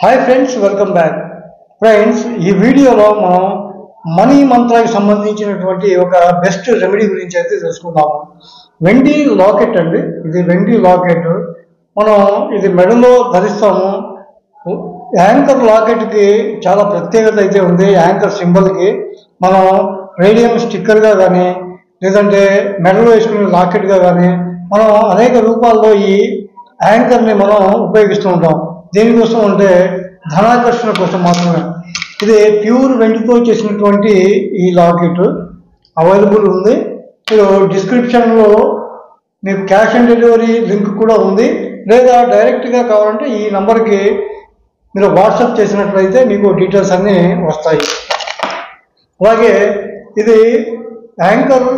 Hi friends, welcome back. Friends, ఈ వీడియోలో మనం మనీ మంత్రానికి సంబంధించినటువంటి ఒక బెస్ట్ రెమెడీ గురించి అయితే తెలుసుకుందాము. వెండి లాకెట్ అండి, ఇది వెండి లాకెట్. మనం ఇది మెడలో ధరిస్తాము. యాంకర్ లాకెట్కి చాలా ప్రత్యేకత అయితే ఉంది. యాంకర్ సింబల్కి మనం రేడియం స్టిక్కర్గా కానీ లేదంటే మెడలో వేసుకునే లాకెట్గా కానీ మనం అనేక రూపాల్లో ఈ యాంకర్ని మనం ఉపయోగిస్తూ ఉంటాం. దేనికోసం అంటే ధనాకర్షణ కోసం మాత్రమే. ఇది ప్యూర్ వెండితో చేసినటువంటి ఈ లాకెట్ అవైలబుల్ ఉంది. మీరు డిస్క్రిప్షన్లో మీకు క్యాష్ ఆన్ డెలివరీ లింక్ కూడా ఉంది, లేదా డైరెక్ట్గా కావాలంటే ఈ నంబర్కి మీరు వాట్సాప్ చేసినట్లయితే మీకు డీటెయిల్స్ అన్నీ వస్తాయి. అలాగే ఇది యాంకర్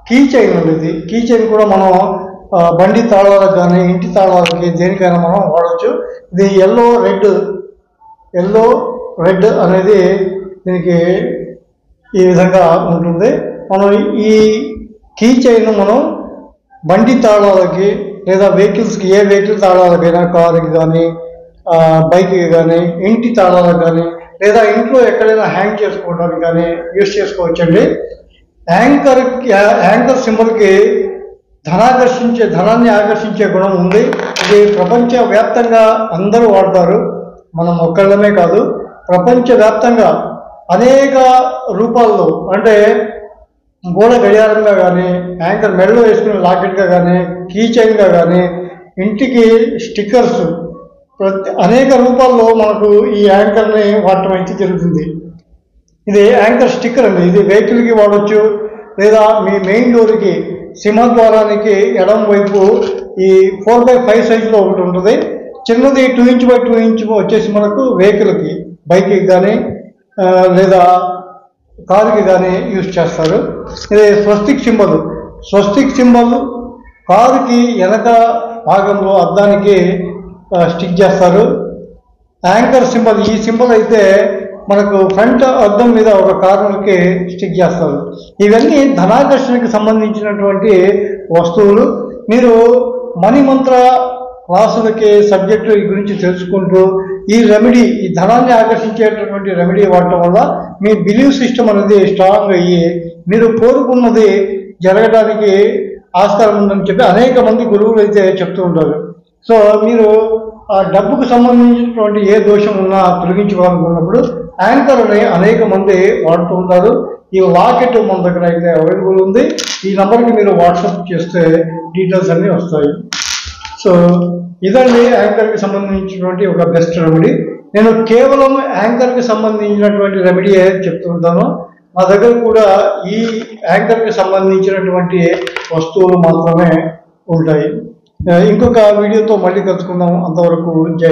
కీ చైన్ ఉంది. ఇది కీ చైన్ కూడా మనం బండి తాళాలకు కానీ ఇంటి తాళాలకి దేనికైనా మనం వాడవచ్చు. ఇది ఎల్లో రెడ్ అనేది దీనికి ఈ విధంగా ఉంటుంది. మనం ఈ కీ చైన్ మనం బండి తాళాలకి లేదా వెహికల్స్కి, ఏ వెహికల్ తాళాలకైనా, కారుకి కానీ బైక్కి కానీ ఇంటి తాళాలకు కానీ లేదా ఇంట్లో ఎక్కడైనా హ్యాంగ్ చేసుకోవడానికి కానీ యూజ్ చేసుకోవచ్చండి. యాంకర్ సింబల్కి ధనాన్ని ఆకర్షించే గుణం ఉంది. ఇది ప్రపంచవ్యాప్తంగా అందరూ వాడతారు. మనం ఒక్కళ్ళమే కాదు, ప్రపంచవ్యాప్తంగా అనేక రూపాల్లో, అంటే గోడ గడియారంగా కానీ, యాంకర్ మెడలో వేసుకునే లాకెట్గా కానీ, కీ చైన్గా కానీ, ఇంటికి స్టిక్కర్స్, అనేక రూపాల్లో మనకు ఈ యాంకర్ని వాడటం అయితే జరుగుతుంది. ఇది యాంకర్ స్టిక్కర్ అండి. ఇది వెహికల్కి వాడవచ్చు, లేదా మీ మెయిన్ డోర్కి, సింహద్వారానికి ఎడం వైపు ఈ 4x5 సైజులో ఒకటి ఉంటుంది. చిన్నది 2 ఇంచ్ బై 2 ఇంచ్ వచ్చేసి మనకు వెహికల్కి, బైక్కి కానీ లేదా కారుకి కానీ యూజ్ చేస్తారు. ఇది స్వస్తిక్ సింబల్ కారుకి వెనక భాగంలో అద్దానికి స్టిక్ చేస్తారు. యాంకర్ సింబల్, ఈ సింబల్ అయితే మనకు ఫ్రంట్ అద్దం మీద ఒక కార్నర్కి స్టిక్ చేస్తారు. ఇవన్నీ ధనాకర్షణకి సంబంధించినటువంటి వస్తువులు. మీరు మనీ మంత్ర క్లాసులకి సబ్జెక్టు గురించి తెలుసుకుంటూ ఈ రెమెడీ, ఈ ధనాన్ని ఆకర్షించేటటువంటి రెమెడీ వాడటం వల్ల మీ బిలీవ్ సిస్టమ్ అనేది స్ట్రాంగ్ అయ్యి మీరు కోరుకున్నది జరగడానికి ఆస్కారం ఉందని చెప్పి అనేక మంది గురువులు అయితే చెప్తూ ఉంటారు. సో మీరు ఆ డబ్బుకు సంబంధించినటువంటి ఏ దోషం ఉన్నా తొలగించుకోవాలనుకున్నప్పుడు యాంకర్ని అనేక మంది వాడుతూ ఉంటారు. ఈ లాకెట్ మన దగ్గర అయితే అవైలబుల్ ఉంది. ఈ నెంబర్కి మీరు వాట్సాప్ చేస్తే డీటెయిల్స్ అన్నీ వస్తాయి. సో ఇదండి యాంకర్కి సంబంధించినటువంటి ఒక బెస్ట్ రెమెడీ. నేను కేవలం యాంకర్కి సంబంధించినటువంటి రెమెడీ చెప్తూ ఉంటాను. మా దగ్గర కూడా ఈ యాంకర్కి సంబంధించినటువంటి వస్తువులు మాత్రమే ఉంటాయి. ఇంకొక వీడియోతో మళ్ళీ కలుసుకుందాం. అంతవరకు జై.